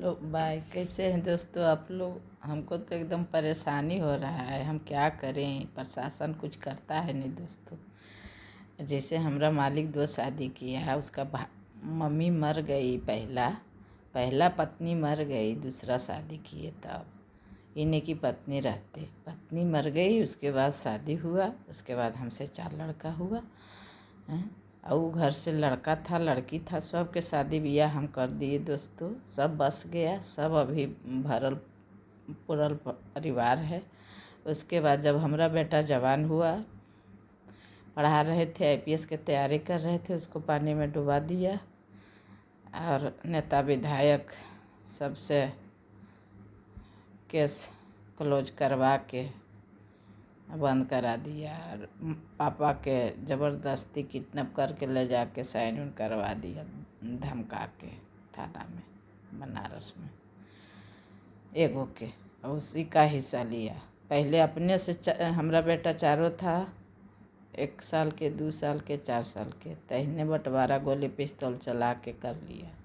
Hello bye. कैसे हैं दोस्तों आप लोग। हमको तो एकदम परेशानी हो रहा है, हम क्या करें। प्रशासन कुछ करता है नहीं दोस्तों। जैसे हमारा मालिक दो शादी किया है, उसका मम्मी मर गई। पहला पत्नी मर गई, दूसरा शादी किए तब इन्हीं की पत्नी रहते। पत्नी मर गई, उसके बाद शादी हुआ, उसके बाद हमसे 4 लड़का हुआ हैं। और वो घर से लड़का था लड़की था, सब के शादी ब्याह हम कर दिए दोस्तों। सब बस गया, सब अभी भरल पुरल परिवार है। उसके बाद जब हमारा बेटा जवान हुआ, पढ़ा रहे थे, आईपीएस की तैयारी कर रहे थे, उसको पानी में डुबा दिया और नेता विधायक सबसे केस क्लोज करवा के बंद करा दिया। और पापा के ज़बरदस्ती किडनैप करके ले जाके साइन उन करवा दिया, धमका के थाना में बनारस में एगो के, और उसी का हिस्सा लिया। पहले अपने से हमारा बेटा चारों था, 1 साल के, 2 साल के, 4 साल के, तहने बंटवारा गोली पिस्तौल चला के कर लिया।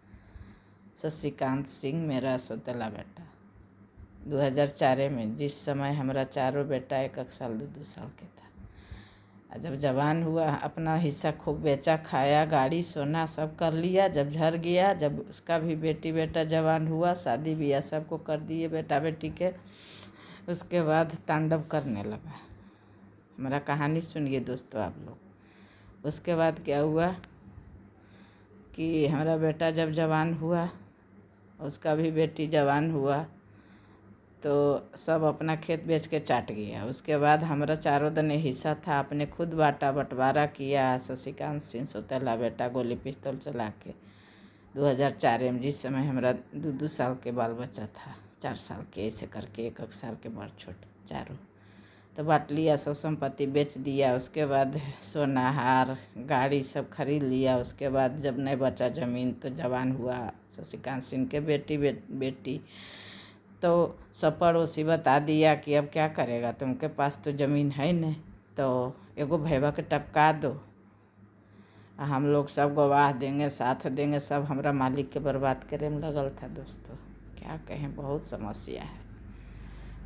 शशिकांत सिंह मेरा सौतेला बेटा 2004 में, जिस समय हमारा चारों बेटा 1 साल 2 साल के था। जब जवान हुआ, अपना हिस्सा खूब बेचा खाया, गाड़ी सोना सब कर लिया। जब झड़ गया, जब उसका भी बेटी बेटा जवान हुआ, शादी ब्याह सबको कर दिए बेटा बेटी के, उसके बाद तांडव करने लगा। हमारा कहानी सुनिए दोस्तों आप लोग। उसके बाद क्या हुआ कि हमारा बेटा जब जवान हुआ, उसका भी बेटी जवान हुआ, तो सब अपना खेत बेच के चाट गया। उसके बाद हमारा चारों दने हिस्सा था, अपने खुद बाटा बंटवारा किया। शशिकांत सिंह सौतेला बेटा गोली पिस्तौल चला के 2004 में, जिस समय हमारा 2 साल के बाल बच्चा था, 4 साल के, ऐसे करके 1 साल के बड़ छोट चारों, तो बांट लिया, सब संपत्ति बेच दिया। उसके बाद सोना हार गाड़ी सब खरीद लिया। उसके बाद जब नहीं बचा ज़मीन, तो जवान हुआ शशिकांत सिंह के बेटी, तो सब पड़ोसी बता दिया कि अब क्या करेगा, तुमके पास तो ज़मीन है नहीं, तो एगो भैया के टपका दो, हम लोग सब गवाह देंगे, साथ देंगे। सब हमारा मालिक के बर्बाद करे में लगल था दोस्तों। क्या कहें, बहुत समस्या है।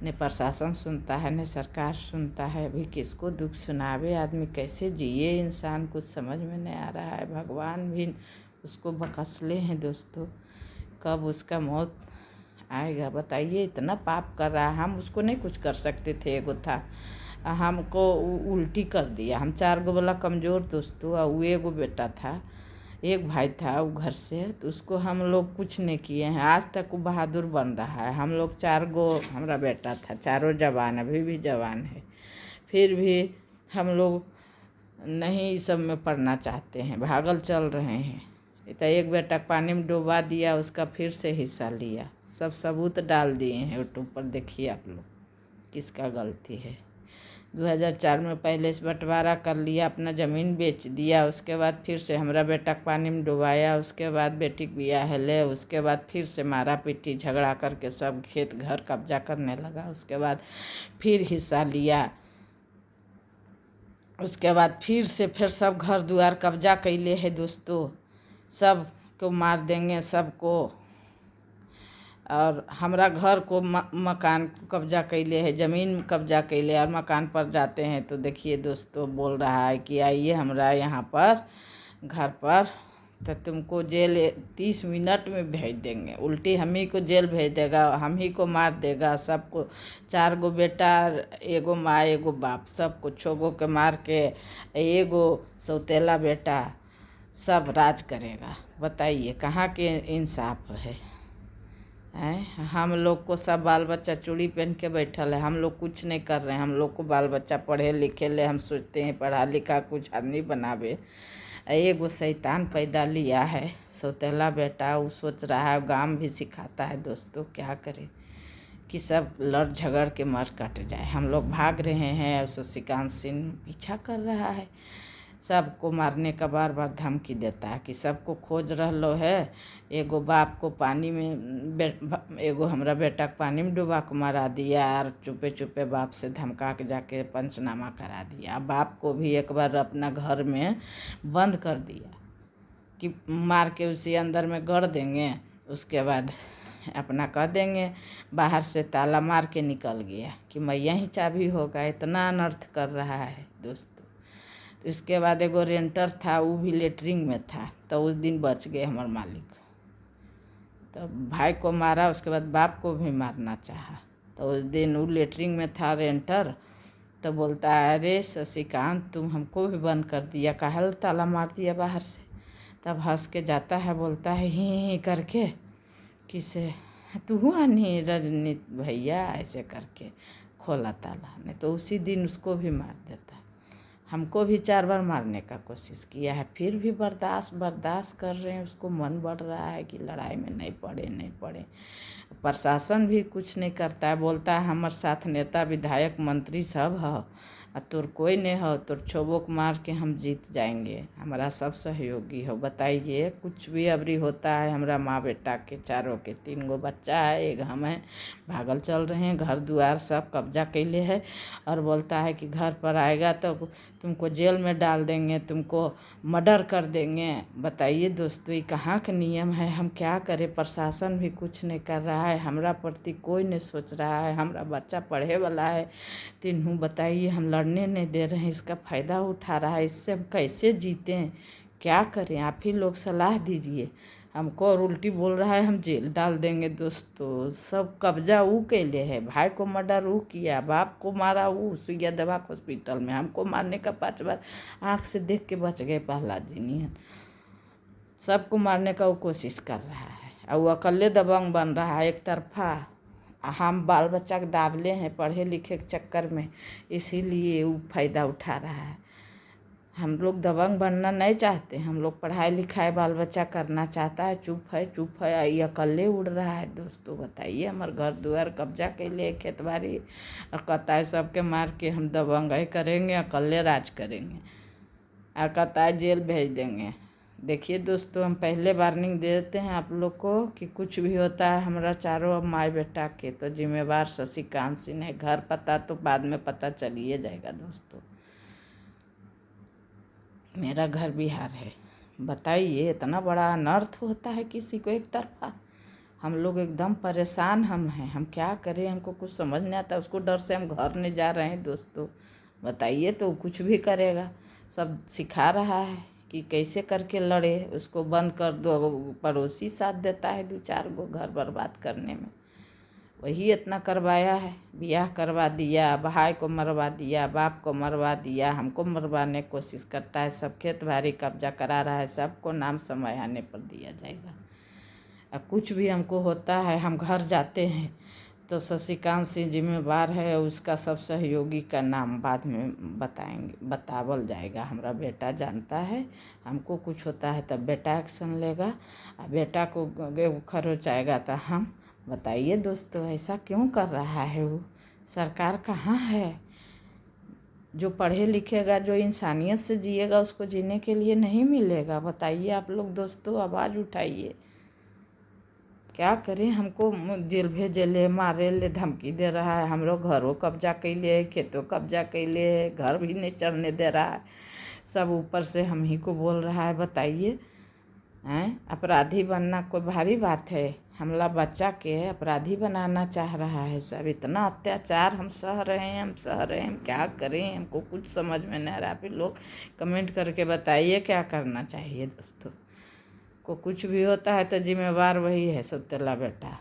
न प्रशासन सुनता है, न सरकार सुनता है। अभी किसको दुख सुनावे, आदमी कैसे जिए, इंसान कुछ समझ में नहीं आ रहा है। भगवान भी उसको बकसले हैं दोस्तों, कब उसका मौत आएगा बताइए। इतना पाप कर रहा है, हम उसको नहीं कुछ कर सकते थे। एगो था, हमको उल्टी कर दिया। हम 4 गो वाला कमज़ोर दोस्तों, और वो एगो बेटा था, एक भाई था वो घर से, तो उसको हम लोग कुछ नहीं किए हैं। आज तक वो बहादुर बन रहा है। हम लोग 4 गो हमारा बेटा था, चारों जवान, अभी भी जवान है, फिर भी हम लोग नहीं इस सब में पढ़ना चाहते हैं, भागल चल रहे हैं। तो एक बेटा पानी में डुबा दिया, उसका फिर से हिस्सा लिया। सब सबूत डाल दिए हैं यूट्यूब पर, देखिए आप लोग किसका गलती है। 2004 में पहले से बंटवारा कर लिया, अपना ज़मीन बेच दिया। उसके बाद फिर से हमारा बेटा पानी में डुबाया। उसके बाद बेटी के ब्याह ले, उसके बाद फिर से मारा पीटी झगड़ा करके सब खेत घर कब्जा करने लगा। उसके बाद फिर हिस्सा लिया। उसके बाद फिर सब घर द्वार कब्जा कैले है दोस्तों। सब को मार देंगे सबको, और हमारा घर को मकान कब्जा कैले है, ज़मीन कब्जा कैले, और मकान पर जाते हैं तो देखिए दोस्तों, बोल रहा है कि आइए हमारा यहाँ पर घर पर, तो तुमको जेल 30 मिनट में भेज देंगे। उल्टी हम ही को जेल भेज देगा, हम ही को मार देगा। सबको 4 गो बेटा, एगो माँ एगो बाप, सबको 6 गो के मार के, एगो सौतेला बेटा सब राज करेगा। बताइए कहाँ के इंसाफ है। हम लोग को सब बाल बच्चा चूड़ी पहन के बैठल है, हम लोग कुछ नहीं कर रहे हैं। हम लोग को बाल बच्चा पढ़े लिखे ले, हम सोचते हैं पढ़ा लिखा कुछ आदमी बनावे। एगो शैतान पैदा लिया है सौतेला बेटा, वो सोच रहा है, गांव भी सिखाता है दोस्तों। क्या करे कि सब लड़ झगड़ के मर कट जाए। हम लोग भाग रहे हैं, शशिकांत सिंह पीछा कर रहा है, सबको मारने का बार बार धमकी देता है कि सबको खोज रहा है। एगो बाप को पानी में एगो हमारा बेटा को पानी में डुबा के मारा दिया, और चुपे चुपे बाप से धमका के जाके पंचनामा करा दिया। बाप को भी एक बार अपना घर में बंद कर दिया कि मार के उसी अंदर में गड़ देंगे, उसके बाद अपना कह देंगे बाहर से ताला मार के निकल गया कि मैया ही चाबी होगा। इतना अनर्थ कर रहा है दोस्तों। तो इसके बाद एगो रेंटर था, वो भी लेटरिंग में था, तो उस दिन बच गए हमारे मालिक। तो भाई को मारा, उसके बाद बाप को भी मारना चाहा। तो उस दिन वो लेटरिंग में था रेंटर, तो बोलता है अरे शशिकांत तुम हमको भी बंद कर दिया, काहे ताला मार दिया बाहर से। तब हंस के जाता है, बोलता है ही करके किसे तू हुआ नहीं रजनीत भैया, ऐसे करके खोला ताला, नहीं तो उसी दिन उसको भी मार देता। हमको भी 4 बार मारने का कोशिश किया है, फिर भी बर्दाश्त कर रहे हैं। उसको मन बढ़ रहा है कि लड़ाई में नहीं पड़े। प्रशासन भी कुछ नहीं करता है, बोलता है हमारे साथ नेता विधायक मंत्री सब है, तोर कोई नहीं हो, तोर छोबोक मार के हम जीत जाएंगे, हमारा सब सहयोगी हो। बताइए, कुछ भी अबरी होता है हमारा माँ बेटा के चारों के 3 गो बच्चा है, एक हम हैं, भागल चल रहे हैं, घर द्वार सब कब्जा कैले है। और बोलता है कि घर पर आएगा तो तुमको जेल में डाल देंगे, तुमको मर्डर कर देंगे। बताइए दोस्तों, ये कहाँ का नियम है? हम क्या करें? प्रशासन भी कुछ नहीं कर रहा है, हमरा प्रति कोई नहीं सोच रहा है। हमारा बच्चा पढ़े वाला है, तीनों बताइए हम लड़ने नहीं दे रहे हैं, इसका फ़ायदा उठा रहा है। इससे हम कैसे जीतें? क्या करें? आप ही लोग सलाह दीजिए हमको। और उल्टी बोल रहा है हम जेल डाल देंगे। दोस्तों, सब कब्जा ऊ के लिए है, भाई को मर्डर ऊ किया, बाप को मारा ऊ सुइया दवा हॉस्पिटल में, हमको मारने का 5 बार आँख से देख के बच गए प्रहलाद जी नियन। सबको मारने का वो कोशिश कर रहा है, और वो अकेले दबंग बन रहा है एक तरफा। हम बाल बच्चा के दाबले हैं पढ़े लिखे के चक्कर में, इसीलिए वो फ़ायदा उठा रहा है। हम लोग दबंग बनना नहीं चाहते, हम लोग पढ़ाई लिखाई बाल बच्चा करना चाहता है। चुप है, ये अकेले उड़ रहा है। दोस्तों बताइए, हमारे घर द्वार कब्जा के लिए खेत बाड़ी, और कहता है सबके मार के हम दबंगाई करेंगे, अकेले राज करेंगे, और कहता है जेल भेज देंगे। देखिए दोस्तों, हम पहले वार्निंग दे देते हैं आप लोग को कि कुछ भी होता है हमारा चारों अब माई बेटा के, तो जिम्मेवार शशिकांत सिंह है। घर पता तो बाद में पता चलिए जाएगा दोस्तों। मेरा घर बिहार है। बताइए, इतना बड़ा अनर्थ होता है किसी को एक तरफा। हम लोग एकदम परेशान हम क्या करें? हमको कुछ समझ नहीं आता। उसको डर से हम घर नहीं जा रहे हैं दोस्तों। बताइए, तो कुछ भी करेगा, सब सिखा रहा है कि कैसे करके लड़े। उसको बंद कर दो, पड़ोसी साथ देता है 2-4 गो घर बर्बाद करने में। वही इतना करवाया है, ब्याह करवा दिया, भाई को मरवा दिया, बाप को मरवा दिया, हमको मरवाने की कोशिश करता है। सब खेत बाड़ी कब्जा करा रहा है, सबको नाम समय आने पर दिया जाएगा। अब कुछ भी हमको होता है, हम घर जाते हैं तो शशिकांत सिंह जिम्मेवार है, उसका सब सहयोगी का नाम बाद में बतावल जाएगा। हमारा बेटा जानता है, हमको कुछ होता है तब बेटा एक्शन लेगा, और बेटा को खरोच आएगा तो हम। बताइए दोस्तों, ऐसा क्यों कर रहा है? वो सरकार कहाँ है? जो पढ़े लिखेगा, जो इंसानियत से जिएगा, उसको जीने के लिए नहीं मिलेगा। बताइए आप लोग दोस्तों, आवाज़ उठाइए। क्या करें? हमको जेल भेजे ले, मारे ले, धमकी दे रहा है। हम लोग घरों कब्जा कैले, खेतों कब्जा कैले, घर भी नहीं चढ़ने दे रहा है, सब ऊपर से हम ही को बोल रहा है। बताइए, हैं? अपराधी बनना कोई भारी बात है? हमला बच्चा के अपराधी बनाना चाह रहा है सब। इतना अत्याचार हम सह रहे हैं, हम क्या करें? हमको कुछ समझ में नहीं आ रहा। आप लोग कमेंट करके बताइए क्या करना चाहिए दोस्तों। को कुछ भी होता है तो जिम्मेवार वही है, सौतेला बेटा।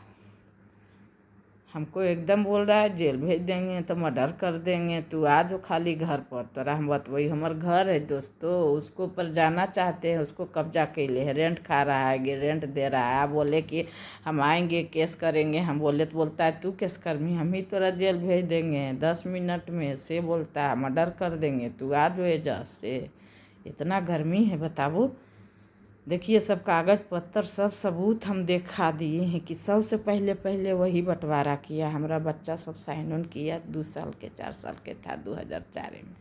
हमको एकदम बोल रहा है जेल भेज देंगे, तो मर्डर कर देंगे, तू आ जो खाली घर पर। तो रहमत वही हमार घर है दोस्तों, उसको ऊपर जाना चाहते हैं, उसको कब्जा कैले है, रेंट खा रहा है, रेंट दे रहा है। आप बोले कि हम आएंगे केस करेंगे, हम बोले तो बोलता है तू केस कर्मी, हम ही तोरा जेल भेज देंगे 10 मिनट में से, बोलता है मर्डर कर देंगे, तू आ जो एजा से। इतना गर्मी है, बताओ। देखिए, सब कागज पत्तर सब सबूत हम देखा दिए हैं कि सबसे पहले वही बंटवारा किया। हमारा बच्चा सब साइन ऑन किया, 2 साल के 4 साल के था 2004 में।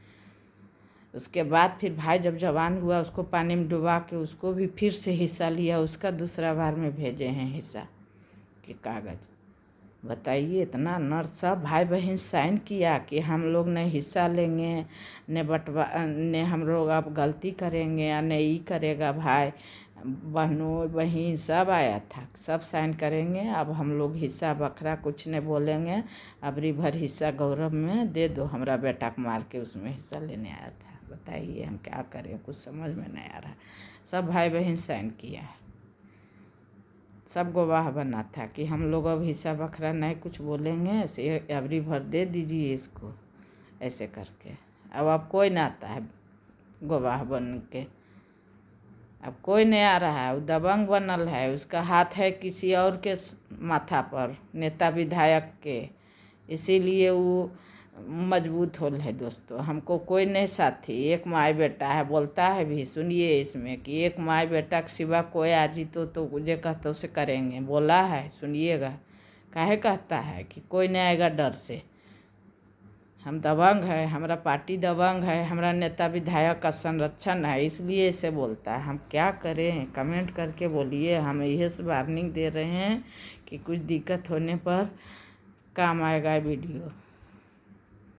उसके बाद फिर भाई जब जवान हुआ, उसको पानी में डुबा के उसको भी फिर से हिस्सा लिया, उसका दूसरा बार में भेजे हैं हिस्सा के कागज। बताइए, इतना नर्स सब भाई बहन साइन किया कि हम लोग ने हिस्सा लेंगे, ने हम लोग अब गलती करेंगे, या नहीं करेगा भाई, बहनों बहन सब आया था, सब साइन करेंगे। अब हम लोग हिस्सा बखरा कुछ नहीं बोलेंगे, अबरी भर हिस्सा गौरव में दे दो। हमारा बेटा को मार के उसमें हिस्सा लेने आया था। बताइए हम क्या करें, कुछ समझ में नहीं आ रहा। सब भाई बहन साइन किया है, सब गवाह बना था कि हम लोग अब हिस्सा बखरा नहीं कुछ बोलेंगे, ऐसे अबरी भर दे दीजिए इसको, ऐसे करके। अब कोई ना आता है गवाह बन के, अब कोई नहीं आ रहा है। वो दबंग बनल है, उसका हाथ है किसी और के माथा पर, नेता विधायक के, इसीलिए वो मजबूत होल है। दोस्तों हमको कोई नहीं साथी, एक माई बेटा है। बोलता है भी, सुनिए इसमें कि एक माई बेटा के सिवा कोई आ जीतो तो मुझे कहते उसे करेंगे, बोला है, सुनिएगा। काहे कहता है कि कोई नहीं आएगा डर से। हम दबंग है, हमारा पार्टी दबंग है, हमारा नेता विधायक का संरक्षण है, इसलिए इसे बोलता है। हम क्या करें, कमेंट करके बोलिए। हम यही से वार्निंग दे रहे हैं कि कुछ दिक्कत होने पर काम आएगा वीडियो।